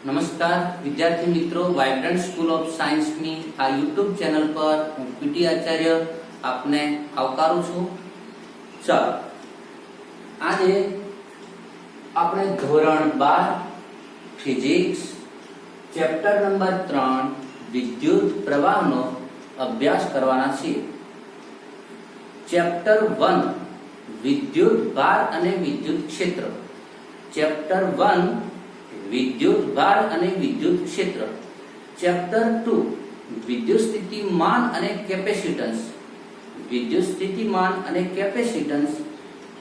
નમસ્કાર વિદ્યાર્થી મિત્રો, વાઇબ્રન્ટ સ્કૂલ ઓફ સાયન્સ ની આ યુટ્યુબ ચેનલ પર હું પીટી આચાર્ય આપને આવકારું છું। ચાલો આજે આપણે ધોરણ 12 ફિઝિક્સ ચેપ્ટર નંબર 3 વિદ્યુત પ્રવાહનો અભ્યાસ કરવાના છીએ। ચેપ્ટર 1 વિદ્યુત ભાર અને વિદ્યુત ક્ષેત્ર, ચેપ્ટર 1 विद्युत भार અને વિદ્યુત ક્ષેત્ર, ચેપ્ટર 2 વિદ્યુત સ્થિતિમાન અને કેપેસિટન્સ। વિદ્યુત સ્થિતિમાન અને કેપેસિટન્સ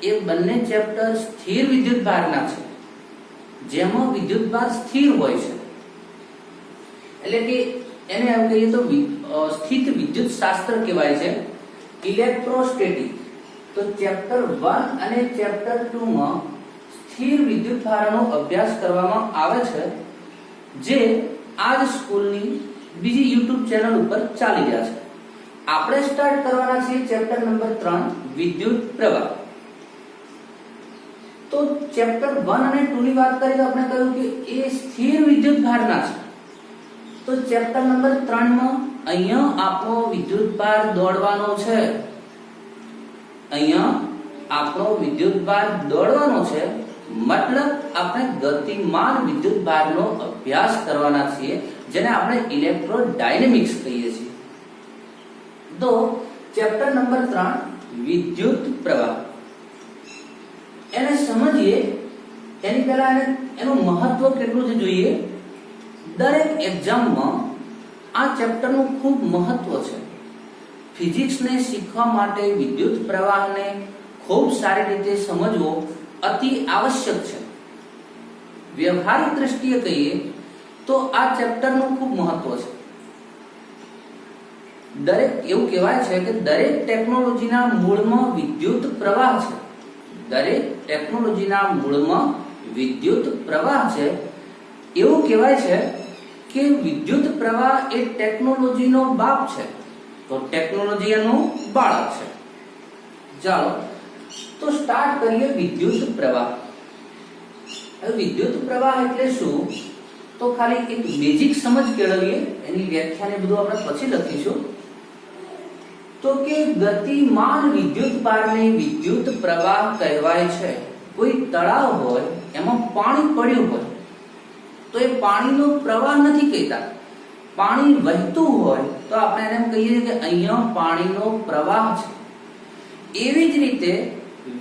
એ બંને ચેપ્ટર સ્થિર વિદ્યુત ભારના છે, જેમાં વિદ્યુત ભાર સ્થિર હોય છે, એટલે કે એને એમ કહીએ તો સ્થિત વિદ્યુત શાસ્ત્ર કહેવાય છે, ઇલેક્ટ્રોસ્ટેટિક। તો ચેપ્ટર 1 અને ચેપ્ટર 2 માં સ્થિર વિદ્યુત ભારનો અભ્યાસ કરવામાં આવે છે, જે આજ સ્કૂલની બીજી યુટ્યુબ ચેનલ ઉપર ચાલી રહ્યા છે। આપણે સ્ટાર્ટ કરવાના છીએ ચેપ્ટર નંબર 3 વિદ્યુત પ્રવાહ। તો ચેપ્ટર 1 અને 2 ની વાત કરીએ તો આપણે કહ્યું કે એ સ્થિર વિદ્યુત ભારના છે। તો ચેપ્ટર નંબર 3 માં અહીંયા આપણો વિદ્યુત ભાર દોડવાનો છે, અહીંયા આપણો વિદ્યુત ભાર દોડવાનો છે, मतलब આપણે ગતિમાન વિદ્યુત ભારનો અભ્યાસ કરવાના છીએ, જેને આપણે ઇલેક્ટ્રોડાયનેમિક્સ કહીએ છીએ। તો ચેપ્ટર નંબર 3 વિદ્યુત પ્રવાહ, એને સમજીએ એની પહેલા એનું મહત્વ કેટલું છે જોઈએ। દરેક એક્ઝામમાં આ ચેપ્ટરનું ખૂબ મહત્વ છે। ફિઝિક્સને શીખવા માટે વિદ્યુત પ્રવાહને ખૂબ સારી રીતે સમજવો અતિ આવશ્યક છે। વ્યવહારિક દ્રષ્ટિએ કહીએ તો આ ચેપ્ટરનું ખૂબ મહત્વ છે। દરેક એવું કહેવાય છે કે દરેક ટેકનોલોજીના મૂળમાં વિદ્યુત પ્રવાહ છે, દરેક ટેકનોલોજીના મૂળમાં વિદ્યુત પ્રવાહ છે। એવું કહેવાય છે કે વિદ્યુત પ્રવાહ એ ટેકનોલોજીનો બાપ છે, તો ટેકનોલોજી એનું બાળક છે। ચાલો તો સ્ટાર્ટ કરીએ વિદ્યુત પ્રવાહ। હવે વિદ્યુત પ્રવાહ એટલે શું, તો ખાલી એક બેઝિક સમજ કેળવીએ, એની વ્યાખ્યા ને બધું આપણે પછી લખીશું। તો કે ગતિમાન વિદ્યુત ભારને વિદ્યુત પ્રવાહ કહેવાય છે। કોઈ તળાવ હોય, એમાં પાણી પડ્યું હોય તો એ પાણીનો પ્રવાહ નથી કહેતા, પાણી વહેતું હોય તો આપણે એને એમ કહીએ કે અહીંયા પાણીનો પ્રવાહ છે। એવી જ રીતે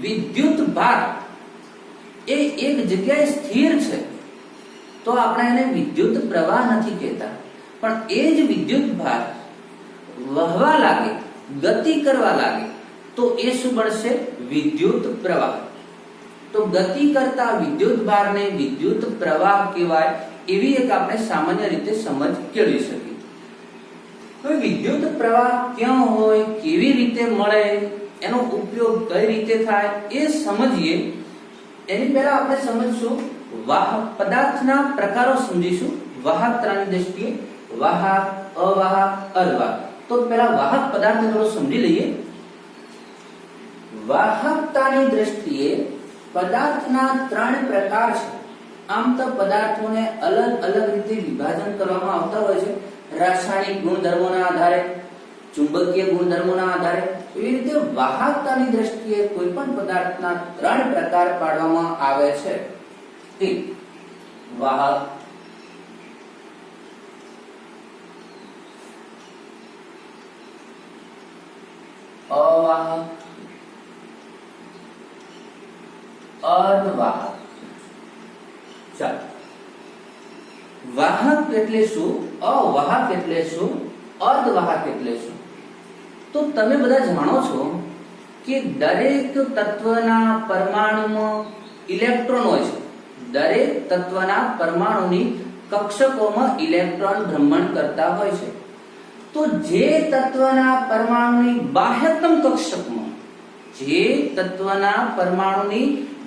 વિદ્યુત ભાર એ એક જગ્યાએ સ્થિર છે તો આપણે એને વિદ્યુત પ્રવાહ નથી કહેતા, પણ એ જ વિદ્યુત ભાર વહવા લાગે, ગતિ કરવા લાગે તો એ શું બનશે, વિદ્યુત પ્રવાહ। તો ગતિ કરતા વિદ્યુત ભારને વિદ્યુત પ્રવાહ કહેવાય, એવી એક આપણે સામાન્ય રીતે સમજ કેળવી શકીએ। હવે વિદ્યુત પ્રવાહ ક્યાં હોય, કેવી રીતે મળે, એનો ઉપયોગ કઈ રીતે થાય એ સમજીએ। એની પહેલા આપણે સમજશું વાહક પદાર્થના પ્રકારો સમજીશું, વાહકતાની દ્રષ્ટિએ વાહક, અવાહક, અર્ધવાહક। તો પહેલા વાહક પદાર્થને થોડો સમજી લઈએ। વાહકતાની દ્રષ્ટિએ પદાર્થના 3 પ્રકાર છે। આમ તો પદાર્થોને અલગ અલગ રીતે વિભાજન કરવામાં આવતા હોય છે, રાસાયણિક ગુણધર્મોના આધારે, ચુંબકીય ગુણધર્મોના આધારે। એવી રીતે વાહકતાની દ્રષ્ટિએ કોઈ પણ પદાર્થના 3 પ્રકાર પાડવામાં આવે છે, એક વાહક, અવાહક, અર્ધવાહક। ચાલો, વાહક એટલે શું, અવાહક એટલે શું, અર્ધવાહક એટલે શું? તો તમે બધા જાણો છો કે દરેક તત્વના પરમાણુમાં ઇલેક્ટ્રોન હોય છે, દરેક તત્વના પરમાણુની કક્ષકોમાં ઇલેક્ટ્રોન ભ્રમણ કરતા હોય છે। તો જે તત્વના પરમાણુની બાહ્યતમ કક્ષકમાં, જે તત્વના પરમાણુની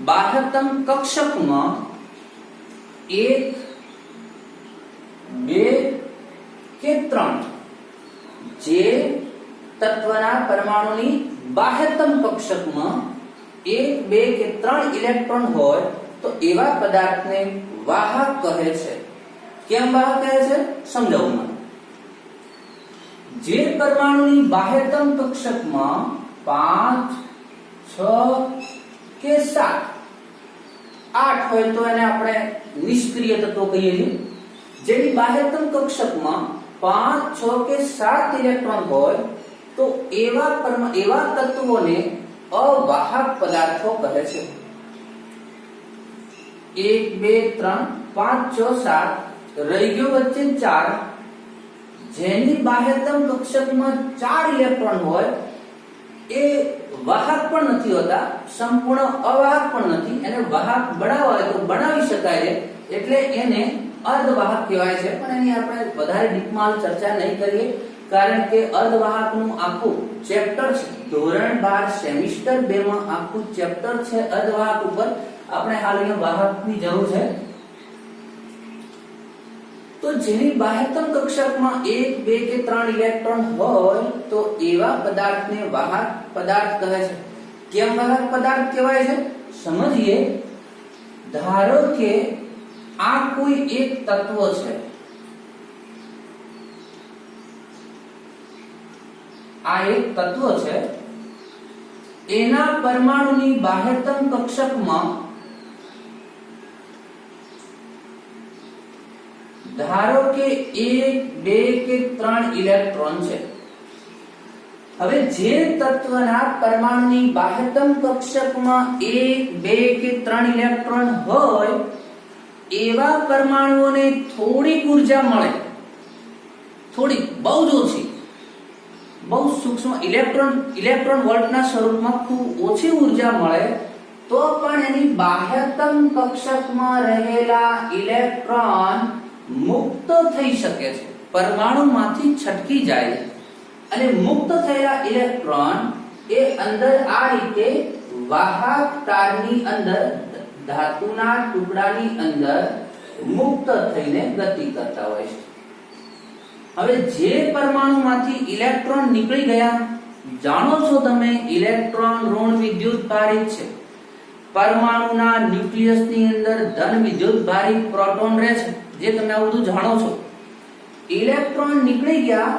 બાહ્યતમ કક્ષકમાં 1, 2 કે 3, જે તત્વના પરમાણુની બાહ્યતમ કક્ષકમાં 1, 2 કે 3 ઇલેક્ટ્રોન હોય તો એવા પદાર્થને વાહક કહે છે। કેમ વાહક કહે છે સમજાવું મને। જે પરમાણુની બાહ્યતમ કક્ષકમાં 5, 6 કે 7, 8 હોય તો એને આપણે નિષ્ક્રિય તત્વો કહીએ છીએ। જેની બાહ્યતમ કક્ષકમાં 5, 6 કે 7 ઇલેક્ટ્રોન હોય તો એવા તત્વોને અવાહક પદાર્થો કહે છે। 1, 2, 3, 5, 6, 7 રહી ગયો વચ્ચે 4, જેની બાહ્યતમ કક્ષકમાં 4 ઇલેક્ટ્રોન હોય એ વાહક પણ નથી હોતા, સંપૂર્ણ અવાહક પણ નથી। એને વાહક બનાવવા હોય તો બનાવી શકાય છે, એટલે એને અર્ધવાહક કહેવાય છે। પણ એની આપણે વધારે ડીપમાં ચર્ચા નહીં કરીએ, કારણ કે અર્ધવાહકનું આખું ચેપ્ટર છે, ધોરણ 12 સેમિસ્ટર 2 માં આખું ચેપ્ટર છે અર્ધવાહક ઉપર। આપણે હાલ અહીંયા વાહકની જરૂર છે। તો જેની બાહ્યતમ કક્ષકમાં 1, 2 કે 3 ઇલેક્ટ્રોન હોય તો એવા પદાર્થને વાહક પદાર્થ કહે છે। કેમ વાહક પદાર્થ કહેવાય છે સમજીએ। ધારો કે આ કોઈ એક તત્વ છે, આ એક તત્વ છે, એના પરમાણુની બાહ્યતમ કક્ષકમાં ધારો કે 1, 2 કે 3 ઇલેક્ટ્રોન છે। હવે જે તત્વના પરમાણુની બાહ્યતમ કક્ષકમાં 1, 2 કે 3 ઇલેક્ટ્રોન હોય એવા પરમાણુઓને થોડીક ઉર્જા મળે, થોડીક, બહુ જ ઓછી, બહુ સૂક્ષ્મ ઇલેક્ટ્રોન વોલ્ટના સ્વરૂપમાં ખૂબ ઓછી ઉર્જા મળે તો પણ એની બાહ્યતમ કક્ષકમાં રહેલા ઇલેક્ટ્રોન મુક્ત થઈ શકે છે, પરમાણુમાંથી છટકી જાય છે। અને મુક્ત થયેલા ઇલેક્ટ્રોન એ અંદર આ રીતે વાહક તારની અંદર, ધાતુના ટુકડાની અંદર મુક્ત થઈને ગતિ કરતા હોય છે। હવે જે પરમાણુમાંથી ઇલેક્ટ્રોન નીકળી ગયા, જાણો છો તમે ઇલેક્ટ્રોન ઋણ વિદ્યુતભારિત છે। પરમાણુના ન્યુક્લિયસની અંદર ધન વિદ્યુતભારિત પ્રોટોન રહે છે, જે તમે આ બધું જાણો છો। ઇલેક્ટ્રોન નીકળી ગયા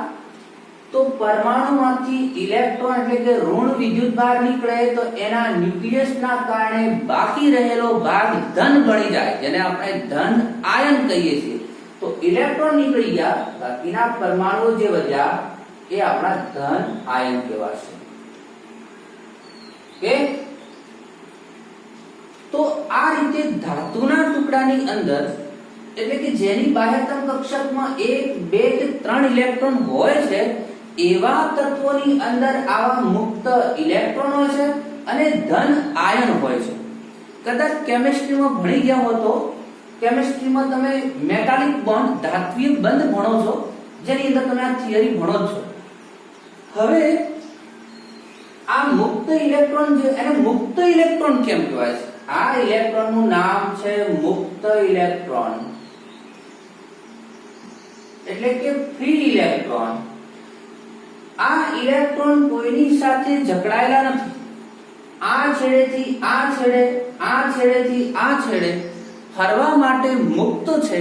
તો પરમાણુમાંથી ઇલેક્ટ્રોન એટલે કે ઋણ વિદ્યુતભાર નીકળે તો એના ન્યુક્લિયસના કારણે બાકી રહેલો ભાગ ધન બની જાય, જેને આપણે ધન આયન કહીએ છીએ। તો ઇલેક્ટ્રોન નીકળી ગયા, બાકીના પરમાણુઓ જે વધ્યા એ આપણા ધન આયન કહેવાશે। કે તો આ રીતે ધાતુના ટુકડાની અંદર, એટલે કે જેની બાહ્યતમ કક્ષકમાં 1, 2 કે 3 ઇલેક્ટ્રોન હોય છે એવા તત્વોની અંદર આવા મુક્ત ઇલેક્ટ્રોન હોય છે અને ધન આયન હોય છે। કદાચ કેમિસ્ટ્રીમાં ભણી ગયા હો તો કેમિસ્ટ્રીમાં તમે મેટાલિક બોન્ડ, ધાત્વિક બંધ ભણો છો, જેની અંદર તમે આ થિયરી ભણો છો। હવે આ મુક્ત ઇલેક્ટ્રોન જે, એને મુક્ત ઇલેક્ટ્રોન કેમ કહેવાય છે? આ ઇલેક્ટ્રોનનું નામ છે મુક્ત ઇલેક્ટ્રોન, એટલે કે ફ્રી ઇલેક્ટ્રોન। આ ઇલેક્ટ્રોન કોઈની સાથે જકડાયેલા નથી, આ છેડેથી આ છેડે, આ છેડેથી આ છેડે ફરવા માટે મુક્ત છે,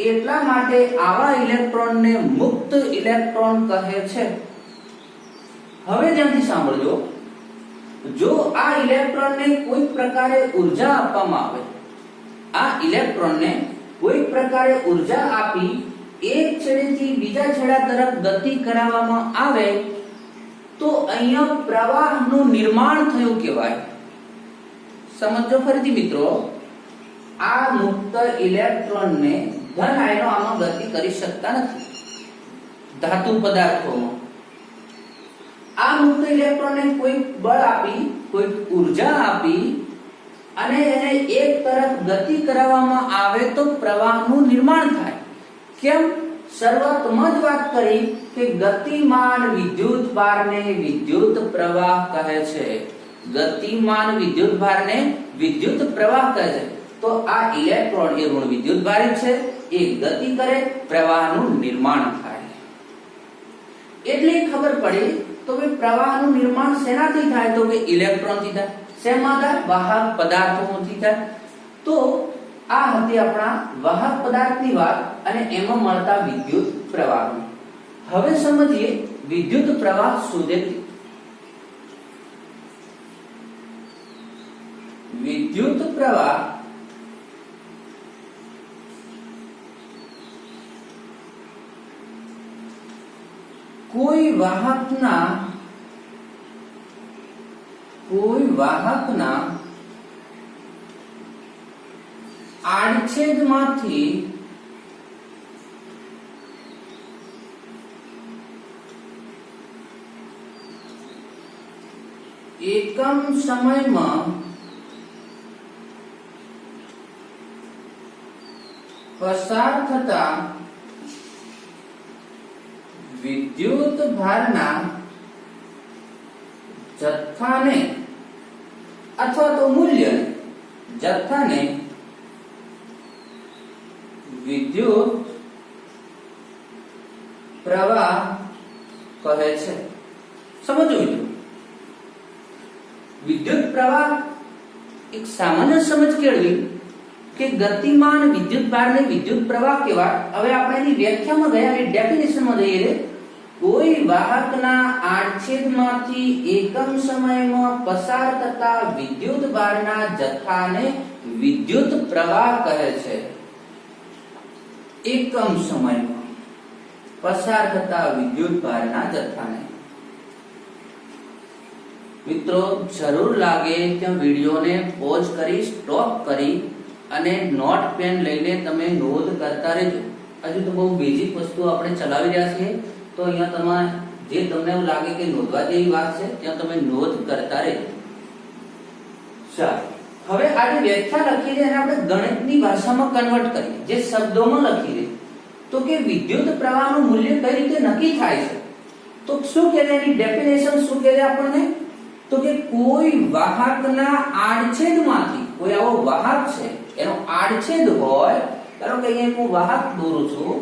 એટલા માટે આવા ઇલેક્ટ્રોનને મુક્ત ઇલેક્ટ્રોન કહે છે। હવે ધ્યાનથી સાંભળજો, જો આ ઇલેક્ટ્રોનને કોઈ પ્રકારે ઉર્જા આપવામાં આવે, આ ઇલેક્ટ્રોનને કોઈ પ્રકારે ઉર્જા આપી એક છેડેથી બીજા છેડા તરફ ગતિ કરાવવામાં આવે તો અહીંયા પ્રવાહનું નિર્માણ થયું કહેવાય। સમજો ફરીથી મિત્રો, આ મુક્ત ઇલેક્ટ્રોનને ધન આયનો આમાં ગતિ કરી શકતા નથી ધાતુ પદાર્થોમાં। આ મુક્ત ઇલેક્ટ્રોનને કોઈ બળ આપી, કોઈ ઉર્જા આપી અને એને એક તરફ ગતિ કરાવવામાં આવે તો પ્રવાહનું નિર્માણ થાય। કેમ? શરૂઆતમાં જ વાત કરી કે ગતિમાન વિદ્યુતભારને વિદ્યુત પ્રવાહ કહે છે। ગતિમાન વિદ્યુતભારને વિદ્યુત પ્રવાહ કહે છે। તો આ ઇલેક્ટ્રોન એ ઋણ વિદ્યુતભારિત છે, એ ગતિ કરે, પ્રવાહનું નિર્માણ થાય। એટલે ખબર પડી તો કે પ્રવાહનું નિર્માણ શેનાથી થાય? તો કે ઇલેક્ટ્રોનથી થાય। શેમાં થાય? વાહક પદાર્થોમાંથી થાય। તો આ હતી આપણા વાહક પદાર્થની વાત અને એમાં મળતા વિદ્યુત પ્રવાહની. હવે સમજીએ વિદ્યુત પ્રવાહ શોધે. વિદ્યુત પ્રવાહ કોઈ વાહકના આડછેદમાંથી એકમ સમયમાં પસાર થતા વિદ્યુત ભારના જથ્થાને અથવા તો મૂલ્યને જથ્થાને વિદ્યુત પ્રવાહ કહે છે. સમજો વિદ્યુત પ્રવાહ એક સામાન્ય સમજ કેળવી કે ગતિમાન વિદ્યુત ભારને વિદ્યુત પ્રવાહ કહેવાય. હવે આપણે એની વ્યાખ્યામાં ગયા, એ ડેફિનેશનમાં જઈએ. કોઈ વાહકના આડછેદમાંથી એકમ સમયમાં પસાર થતા વિદ્યુત ભારના જથ્થાને વિદ્યુત પ્રવાહ કહે છે. એકમ સમયમાં પસાર થતા વિદ્યુત ભારના જથ્થાને. મિત્રો, જરૂર લાગે ત્યાં વિડિયોને પોઝ કરી, સ્ટોપ કરી અને નોટ પેન લઈને તમે નોંધ કરતા રહેજો. હજુ તો બહુ બેઝિક વસ્તુ આપણે ચલાવી રહ્યા છીએ, તો અહીંયા તમે જે તમને એવું લાગે કે નોંધવા જેવી વાત છે ત્યાં તમે નોંધ કરતા રહેજો. ચાલો, હવે આ જે વ્યાખ્યા લખી છે એને આપણે ગણિતની ભાષામાં કન્વર્ટ કરીએ, જે શબ્દોમાં લખી છે. તો કે વિદ્યુત પ્રવાહનું મૂલ્ય કઈ રીતે નક્કી થાય છે? તો શું કહે છે એની ડેફિનેશન? શું કહે છે આપણને? તો કે કોઈ વાહકના આડછેદમાંથી, કોઈ આવો વાહક છે એનો આડછેદ હોય, ધારો કે અહીંયા હું વાહક દોરું છું,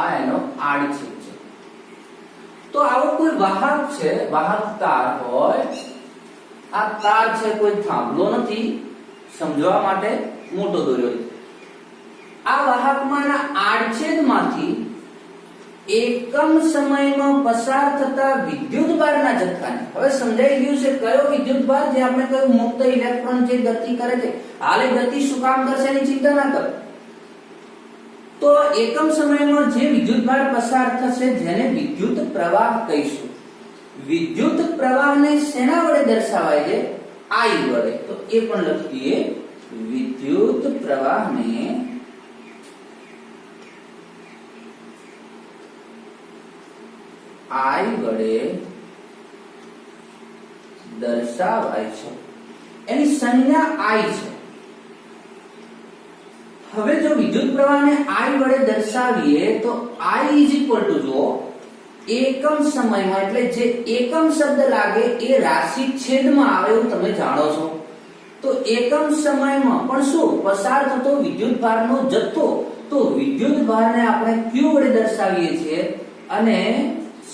આ એનો આડછેદ છે. તો આવો કોઈ વાહક છે, વાહક તાર હોય, આ તાર છે કોઈ થાંભલો નથી, સમજવા માટે મોટો દોર્યો છે. આ વાહકમાંના આડછેદમાંથી એકમ સમયમાં પસાર થતા વિદ્યુત ભારના જથ્થાને, હવે સમજાઈ ગયું છે કયો વિદ્યુત ભાર? જે આપણે કહ્યું મુક્ત ઇલેક્ટ્રોન જે ગતિ કરે છે, હાલે ગતિ શું કામ કરશે એની ચિંતા ના કરો. તો એકમ સમયમાં જે વિદ્યુત ભાર પસાર થશે જેને વિદ્યુત પ્રવાહ કહીશું. વિદ્યુત પ્રવાહને શેના વડે દર્શાવાય છે? I વડે. તો એ પણ લખીએ, વિદ્યુત પ્રવાહને I વડે દર્શાવાય છે. એની સંજ્ઞા I છે. હવે જો વિદ્યુત પ્રવાહને I વડે દર્શાવીએ તો I જો એકમ સમયમાં, એટલે જે એકમ શબ્દ લાગે એ રાશિ છેદમાં આવે એવું તમે જાણો છો. તો એકમ સમયમાં પણ શું પસાર થતો વિદ્યુત ભારનો જથ્થો, તો વિદ્યુત ભારને આપણે Q વડે દર્શાવીએ છીએ અને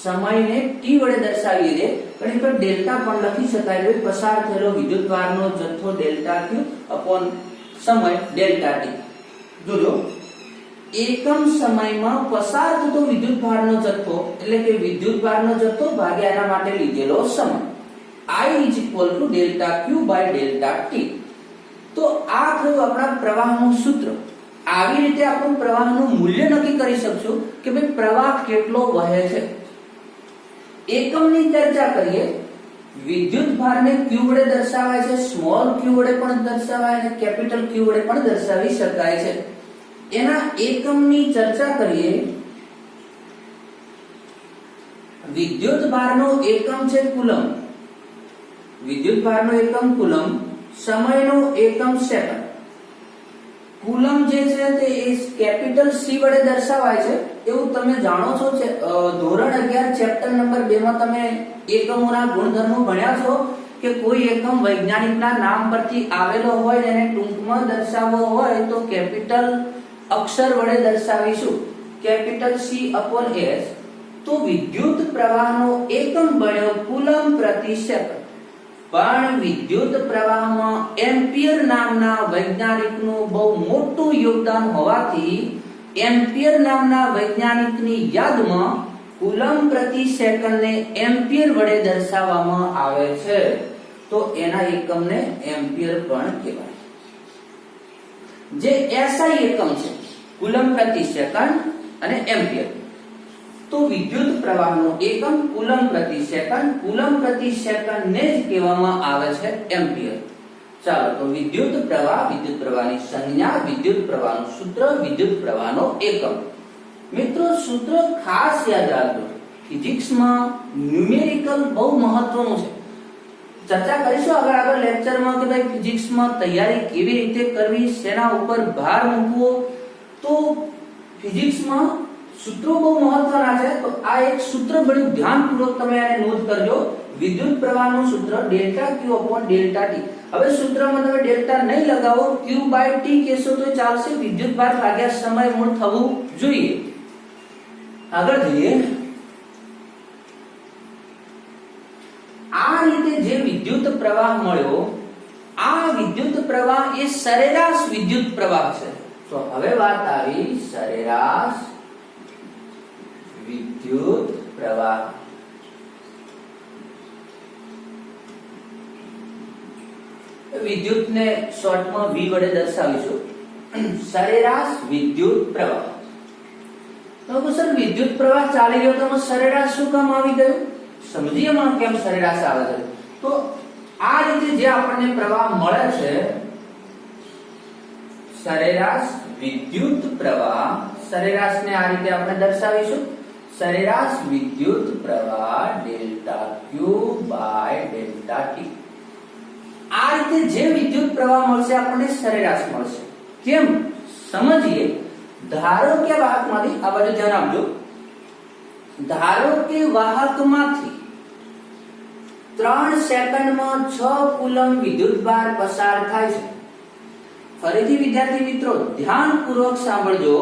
સમયને T વડે દર્શાવીએ છીએ. ઘણી વખત ડેલ્ટા પણ લખી શકાય છે. પસાર થયેલો વિદ્યુત ભારનો જથ્થો ડેલ્ટા Q અપોન સમય ડેલ્ટા T. જોજો, એકમ સમયમાં પસાર થતો વિદ્યુત ભારનો જથ્થો એટલે કે વિદ્યુત ભારનો જથ્થો ભાગ્યા એના માટે લીધેલો સમય, I delta Q by delta T. તો આ થયું આપણા પ્રવાહનું સૂત્ર. આવી રીતે આપણે પ્રવાહનું મૂલ્ય નક્કી કરી શકશું કે ભાઈ પ્રવાહ કેટલો વહે છે. એકમની ચર્ચા કરીએ. વિદ્યુત ભારને Q વડે દર્શાવાય છે, સ્મોલ q વડે પણ દર્શાવાય અને કેપિટલ Q વડે પણ દર્શાવી શકાય છે. એના એકમની ચર્ચા કરીએ. વિદ્યુત ભારનો એકમ છે કુલમ, વિદ્યુત ભારનો એકમ કુલમ, સમયનો એકમ સેકન્ડ. કુલમ જે છે તે કેપિટલ C વડે દર્શાવાય છે એવું તમે જાણો છો. ધોરણ 11 ચેપ્ટર નંબર 2 માં તમે એકમોના ગુણધર્મો ભણ્યા છો કે કોઈ એકમ વૈજ્ઞાનિકના નામ પરથી આવેલો હોય એને ટૂંકમાં દર્શાવવો હોય તો કેપિટલ અક્ષર વડે દર્શાવીશું, કેપિટલ C અપોન S. તો વિદ્યુત પ્રવાહનો એકમ બન્યો કુલમ પ્રતિ સેકન્ડ. પણ વિદ્યુત પ્રવાહમાં એમ્પિયર નામના વૈજ્ઞાનિકનું બહુ મોટું યોગદાન હોવાથી એમ્પિયર નામના વૈજ્ઞાનિકની યાદમાં કુલમ પ્રતિ સેકન્ડને એમ્પિયર વડે દર્શાવવામાં આવે છે. તો એના એકમને એમ્પિયર પણ કહેવાય. જે એસઆઈ એકમ છે કુલમ પ્રતિ સેકન્ડ અને એમ્પિયર. તો વિદ્યુત પ્રવાહનો એકમ કુલમ પ્રતિ સેકન્ડ ને જ કહેવામાં આવે છે એમ્પિયર. ચાલો તો વિદ્યુત પ્રવાહની સંજ્ઞા, વિદ્યુત પ્રવાહનું સૂત્ર, વિદ્યુત પ્રવાહનો એકમ. મિત્રો સૂત્ર ખાસ યાદ રાખજો. ફિઝિક્સમાં ન્યુમેરિકલ બહુ મહત્વનું છે. ચર્ચા કરીશું આગળ લેક્ચરમાં કે ભાઈ ફિઝિક્સમાં તૈયારી કેવી રીતે કરવી, શેના ઉપર ભાર મૂકવો. તો ફિઝિક્સમાં સૂત્રો બહુ મહત્વના છે. તો આ એક સૂત્ર બહુ ધ્યાનપૂર્વક તમે આને નોંધ કરજો. વિદ્યુત પ્રવાહનું સૂત્ર ડેલ્ટા ક્યુ અપોન ડેલ્ટા ટી. હવે સૂત્રમાં તમે ડેલ્ટા નહીં લગાવો, ક્યુ બાય ટી કહેશો તો ચાલશે. વિદ્યુતભાર ભાગ્યા સમય મૂળ થવું જોઈએ. આગળ જોઈએ. આ રીતે જે વિદ્યુત પ્રવાહ મળ્યો, આ વિદ્યુત પ્રવાહ એ સરેરાશ વિદ્યુત પ્રવાહ છે. તો હવે વાત આવી સરેરાશ વિદ્યુત પ્રવાહ. વિદ્યુતને શોર્ટમાં V વડે દર્શાવીશું. સરેરાશ વિદ્યુત પ્રવાહ. તો સર વિદ્યુત પ્રવાહ ચાલી ગયો તો સરેરાશ શું કામ આવી ગયું? સમજીએ માં કેમ સરેરાશ આવે છે. તો આ રીતે જે આપણને પ્રવાહ મળે છે સરેરાશ વિદ્યુત પ્રવાહ, સરેરાશને આ રીતે આપણે દર્શાવીશું. સરેરાશ વિદ્યુત પ્રવાહ delta Q by delta T. આ રીતે જે વિદ્યુત પ્રવાહ મળશે આપણને સરેરાશ મળશે. કેમ સમજીએ. ધારો કે વાહકમાંથી, આ બાજુ ધ્યાન આપજો, ધારો કે વાહકમાંથી 3 સેકન્ડમાં 6 કુલમ વિદ્યુતભાર પસાર થાય છે. ફરીથી વિદ્યાર્થી મિત્રો ધ્યાનપૂર્વક સાંભળજો.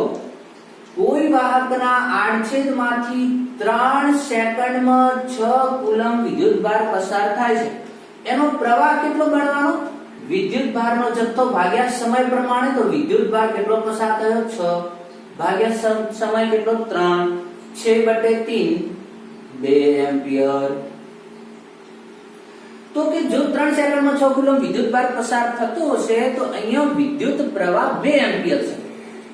કોઈ વાહકના આડછેદમાંથી 3 સેકન્ડમાં 6 કુલમ વિદ્યુતભાર પસાર થાય છે. એનો પ્રવાહ કેટલો ગણવાનો? વિદ્યુતભારનો જથ્થો ભાગ્યા સમય પ્રમાણે. તો વિદ્યુતભાર કેટલો પસાર થયો? 6 ભાગ્યા સમય કેટલો? 3, 6/3 2 એમ્પિયર. તો કે જો 3 સેકન્ડમાં 6 કુલમ વિદ્યુતભાર પસાર થતો હશે તો અહીંયા વિદ્યુત પ્રવાહ 2 એમ્પિયર છે.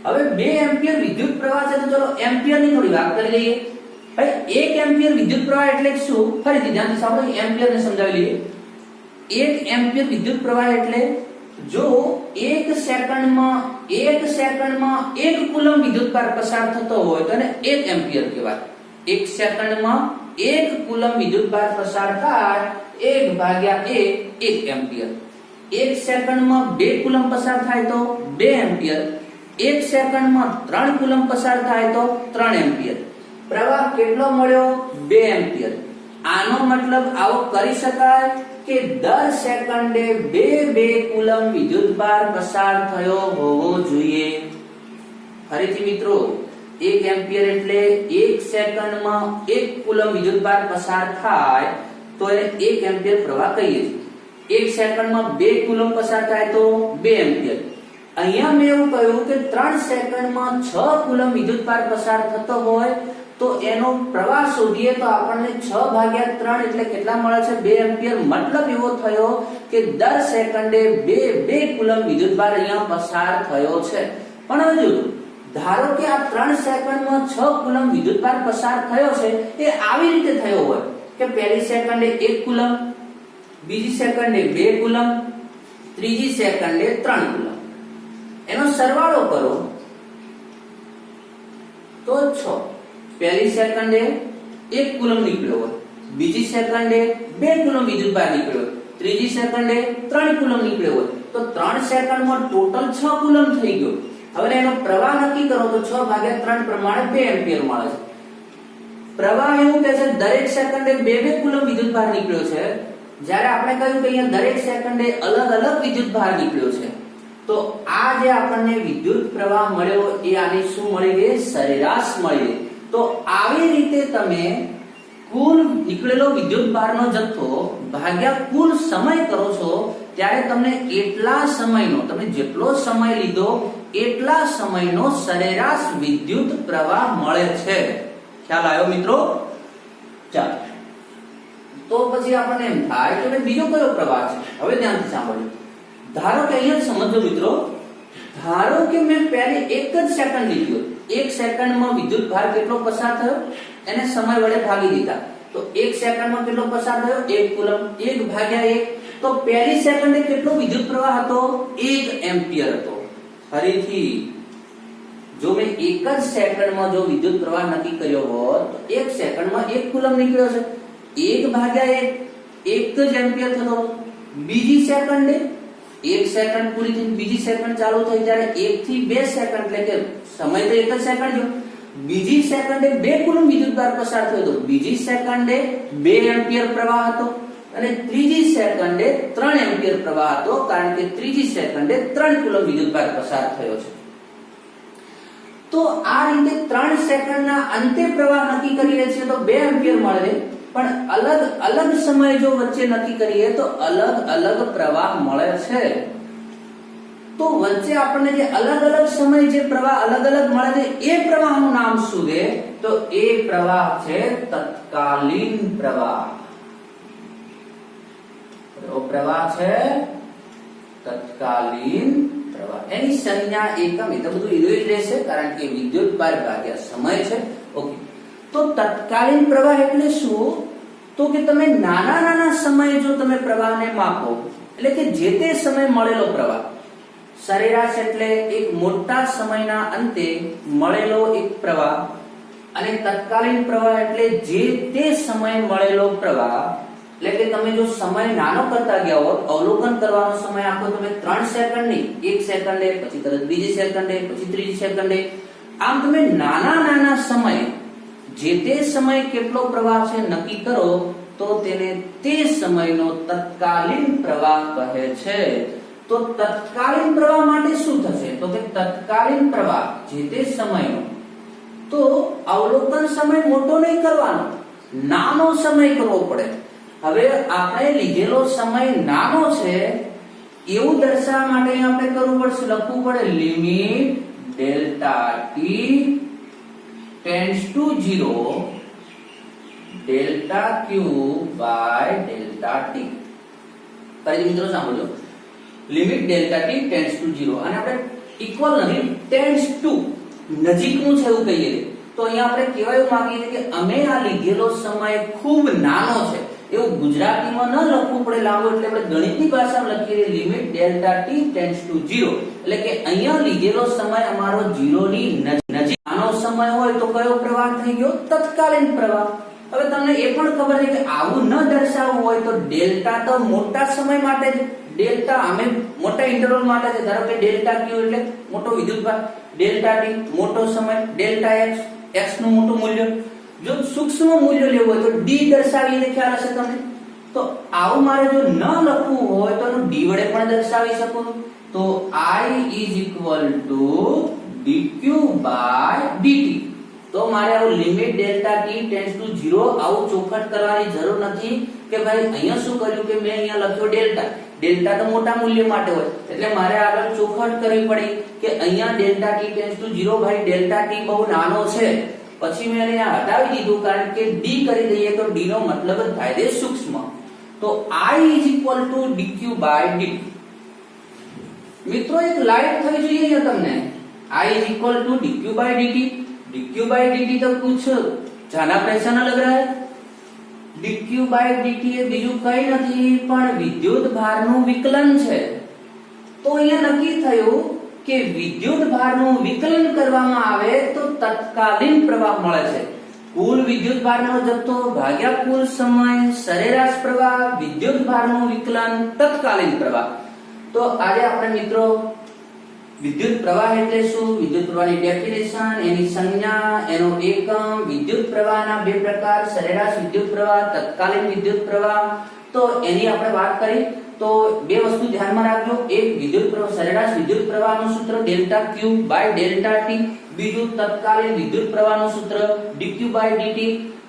હવે 2 એમ્પિયર વિદ્યુત પ્રવાહ છે તો ચલો એમ્પિયરની થોડી વાત કરી લઈએ. ભાઈ 1 એમ્પિયર વિદ્યુત પ્રવાહ એટલે શું? ફરીથી ધ્યાનથી સાંભળો, એમ્પિયરને સમજાવી લઈએ. 1 એમ્પિયર વિદ્યુત પ્રવાહ એટલે જો 1 સેકન્ડમાં 1 કુલમ વિદ્યુતભાર પસાર થતો હોય તો એને 1 એમ્પિયર કહેવાય. 1 સેકન્ડમાં 1 કુલમ વિદ્યુતભાર પસાર થાય 1/1 એમ્પિયર. 1 સેકન્ડમાં 2 કુલમ પસાર થાય તો 2 એમ્પિયર. 1 સેકન્ડમાં 3 કુલમ પસાર થાય તો 3 એમ્પિયર. પ્રવાહ કેટલો મળ્યો? 2 એમ્પિયર. આનો મતલબ આવો કરી શકાય કે દર સેકન્ડે 2 કુલમ વિદ્યુતભાર પસાર થયો હોવો જોઈએ. ફરીથી મિત્રો 1 એમ્પિયર એટલે 1 સેકન્ડમાં 1 કુલમ વિદ્યુતભાર પસાર થાય તો એને 1 એમ્પિયર પ્રવાહ કહીએ છીએ. 1 સેકન્ડમાં 2 કુલમ પસાર થાય તો 2 એમ્પિયર. અહીંયા મેં એવું કહ્યું કે 3 સેકન્ડમાં 6 કુલમ વિદ્યુતભાર પસાર થતો હોય તો એનો પ્રવાહ શોધીએ તો આપણને 6/3 એટલે કેટલા મળે છે? 2 એમ્પિયર. મતલબ એવો થયો કે દર સેકન્ડે 2 કુલમ વિદ્યુતભાર અહીંયા પસાર થયો છે. પણ હવે જો ધારો કે આ 3 સેકન્ડમાં 6 કુલમ વિદ્યુતભાર પસાર થયો છે એ આવી રીતે થયો હોય કે પહેલી સેકન્ડે 1 કુલમ, બીજી સેકન્ડે 2 કુલમ, ત્રીજી સેકન્ડે 3 કુલમ. એનો સરવાળો કરો તો 6. પહેલી સેકન્ડે 1 કુલમ નીકળ્યો હોય, બીજી સેકન્ડે 2 કુલમ વિદ્યુતભાર નીકળ્યો હોય, ત્રીજી સેકન્ડે 3 કુલમ નીકળ્યો હોય તો 3 સેકન્ડમાં ટોટલ 6 કુલમ થઈ ગયો. હવે એનો પ્રવાહ નક્કી કરો તો 6/3 પ્રમાણે 2 એમ્પિયર મળે છે. પ્રવાહ એવું કહે છે દરેક સેકન્ડે 2 કુલમ વિદ્યુતભાર નીકળ્યો છે. જ્યારે આપણે કહ્યું કે અહીંયા દરેક સેકન્ડે અલગ અલગ વિદ્યુતભાર નીકળ્યો છે તો આ જે આપણને વિદ્યુત પ્રવાહ મળ્યો એ આની શું મળી ગઈ? સરેરાશ મળી ગઈ. તો આવી રીતે તમે કુલ નીકળેલો વિદ્યુત ભારનો જથ્થો ભાગ્યા કુલ સમય કરો છો ત્યારે તમને એટલા સમયનો, તમે જેટલો સમય લીધો એટલા સમયનો સરેરાશ વિદ્યુત પ્રવાહ મળે છે. ખ્યાલ આવ્યો મિત્રો? ચાલો, તો પછી આપણને એમ થાય કે બીજો કયો પ્રવાહ છે. હવે ધ્યાનથી સાંભળજો. ધારો કે અહીંયા સમજો મિત્રો, ધારો કે મેં પહેલી એક જ સેકન્ડ લીધો, એક સેકન્ડમાં વિદ્યુત ભાર કેટલો પસાર થયો એને સમય વડે ભાગી દીધા, તો એક સેકન્ડમાં કેટલો પસાર થયો? 1 કુલમ. 1 ભાગ્યા 1, તો પહેલી સેકન્ડે કેટલો વિદ્યુત પ્રવાહ હતો? 1 એમ્પિયર હતો. ફરીથી જો મેં એક જ સેકન્ડમાં જો વિદ્યુત પ્રવાહ નક્કી કર્યો હોત તો એક સેકન્ડમાં 1 કુલમ નીકળ્યો છે. 1 ભાગ્યા 1 જ એમ્પિયર થતો. બીજી સેકન્ડે, એક સેકન્ડ પૂરી થઈ, બીજી સેકન્ડ ચાલુ થઈ ત્યારે 1 થી 2 સેકન્ડ, એટલે કે સમય તો એક જ સેકન્ડ જો. બીજી સેકન્ડે 2 કુલમ વિદ્યુતભાર પસાર થયો હતો. બીજી સેકન્ડે 2 એમ્પિયર પ્રવાહ હતો અને ત્રીજી સેકન્ડે 3 એમ્પિયર પ્રવાહ હતો, કારણ કે ત્રીજી સેકન્ડે 3 કુલમ વિદ્યુતભાર પસાર થયો છે. તો આ રીતે 3 સેકન્ડના અંતે પ્રવાહ નક્કી કરીએ છીએ તો 2 એમ્પિયર મળે, પણ અલગ અલગ સમય જો વચ્ચે નક્કી કરીએ તો અલગ અલગ પ્રવાહ મળે છે. તો વચ્ચે આપણને જે અલગ અલગ સમય જે પ્રવાહ અલગ અલગ મળે છે એ પ્રવાહનું નામ શું છે? તો એ પ્રવાહ છે તત્કાલીન પ્રવાહ. પ્રવાહ છે તત્કાલીન પ્રવાહ. એની સંજ્ઞા એકમ એ તો બધું ઈડો જ રહેશે, કારણ કે વિદ્યુત ભાર ભાગ્યા સમય છે. ઓકે, તો તત્કાલીન પ્રવાહ એટલે શું? તો કે તમે નાના નાના સમયે જો તમે પ્રવાહને માપો, એટલે કે જે તે સમય મળેલો પ્રવાહ, સરેરાશ એટલે એક મોટા સમયના અંતે મળેલો એક પ્રવાહ, અને તત્કાલીન પ્રવાહ એટલે જે તે સમય મળેલો પ્રવાહ. એટલે કે તમે જો સમય નાનો કરતા ગયા હો, અવલોકન કરવાનો સમય આપો તમે 3 સેકન્ડ નહીં, 1 સેકન્ડે, પછી તરત બીજી સેકન્ડે, પછી ત્રીજી સેકન્ડે, આમ તમે નાના નાના સમય જે તે સમય કેટલો પ્રવાહ છે નક્કી કરો તો તેને તે સમયનો તત્કાલીન પ્રવાહ કહે છે. તો તત્કાલીન પ્રવાહ માટે શું થશે? તો કે તત્કાલીન પ્રવાહ જે તે સમયનો, તો અવલોકન સમય મોટો નહીં કરવાનો, નાનો સમય કરવો પડે. હવે આપણે લીધેલો સમય નાનો છે એવું દર્શાવવા માટે આપણે કરવું પડશે, લખવું પડે limit delta T tends to 0 delta Q by delta T. ફરી મિત્રો સાંભળો, limit delta T tends to 0, અને આપણે ઇક્વલ નહીં, ટેન્ડ્સ ટુ નજીકનું છે એવું કહીએ તો અહીંયા આપણે કહેવા એવું માંગીએ કે અમે આ લીધેલો સમય ખૂબ નાનો છે એવું ગુજરાતીમાં ન લખવું પડે લાંબુ, એટલે આપણે ગણિતની ભાષામાં લખીએ limit delta T tends to 0, એટલે કે અહીંયા લીધેલો સમય અમારો 0 ની નજીક નાનો સમય હોય તો કયો પ્રવાહ થઈ ગયો? તત્કાલીન પ્રવાહ. હવે તમને એ પણ ખબર છે કે આવું ન દર્શાવવું હોય તો ડેલ્ટા તો મોટા સમય માટે જ, ડેલ્ટા અમે મોટા ઇન્ટરવલ માટે છે. ધારો કે ડેલ્ટા ક્યુ એટલે મોટો વિદ્યુતભાર, ડેલ્ટા ટી મોટો સમય, ડેલ્ટા એક્સ એક્સ નું મોટું મૂલ્ય. જો સૂક્ષ્મ મૂલ્ય લેવું હોય તો ડી દર્શાવીને ખ્યાલ હશે તમને. તો આવું મારે જો ન લખવું હોય તો હું ડી વડે પણ દર્શાવી શકું. તો I is equal to dq by dt. તો મારે આવું limit delta T tends to 0 આવું ચોખટ કરવાની જરૂર નથી કે ભાઈ અહીંયા શું કર્યું કે મેં અહીંયા લખ્યો ડેલ્ટા. ડેલ્ટા તો મોટા મૂલ્ય માટે હોય, એટલે મારે આગળ ચોખટ કરવી પડી કે અહીંયા ડેલ્ટા ટી ટેન્ડ્સ ટુ 0 ભાઈ ડેલ્ટા ટી બહુ નાનો છે. પછી મેં એને હટાવી દીધું, કારણ કે ડી કરી દઈએ તો ડી નો મતલબ જ થાય છે સૂક્ષ્મ. તો I is equal to dq by dt. મિત્રો એક લાઈટ થઈ જોઈએ અહીંયા તમને. I is equal to dq by dt. dq by dt तो कुछ जाना प्रेशर न लग रहा है. dq by dt એ બીજું કઈ નથી પણ વિદ્યુત ભારનું વિકલન છે. તો અહીંયા નક્કી થયું કે વિદ્યુત ભારનું વિકલન કરવામાં આવે તો તત્કાલીન પ્રવાહ મળે છે. કુલ વિદ્યુત ભારનો જથ્થો ભાગ્યા કુલ સમય સરેરાશ પ્રવાહ વિદ્યુત ભારનું વિકલન તત્કાલીન પ્રવાહ. તો આજે આપણે મિત્રો વિદ્યુત પ્રવાહ એટલે શું, વિદ્યુત પ્રવાહની ડેફિનેશન, એની સંજ્ઞા, એનો એકમ, વિદ્યુત પ્રવાહના બે પ્રકાર, સરેરાશ વિદ્યુત પ્રવાહ, તત્કાલીન વિદ્યુત પ્રવાહ, તો એની આપણે વાત કરી. તો બે વસ્તુ ધ્યાનમાં રાખજો. એક વિદ્યુત પ્રવાહ, સરેરાશ વિદ્યુત પ્રવાહનું સૂત્ર delta Q by delta T. બીજું તત્કાલીન વિદ્યુત પ્રવાહનું સૂત્ર dq/dt.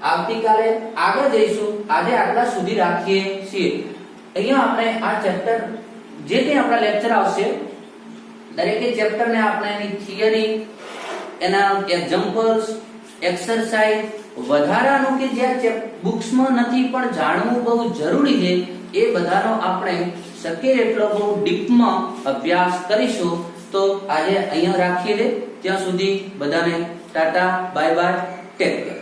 આવતીકાલે આગળ જઈશું. આજે આટલા સુધી રાખીએ છીએ. અહીંયા આપણે આ ચેપ્ટર જે કંઈ આપણા લેક્ચર આવશે દરેકે ચેપ્ટરને આપણે એની થિયરી, એના એક્ઝામ્પલ્સ, એક્સરસાઇઝ વધારાનું કે જે બુક્સમાં નથી પણ જાણવું બહુ જરૂરી છે એ બધાનો આપણે શક્ય એટલો બહુ ડીપમાં અભ્યાસ કરીશું. તો આજે અહીંયા રાખીએ. ત્યાં સુધી બધાને Tata, bye bye, take care.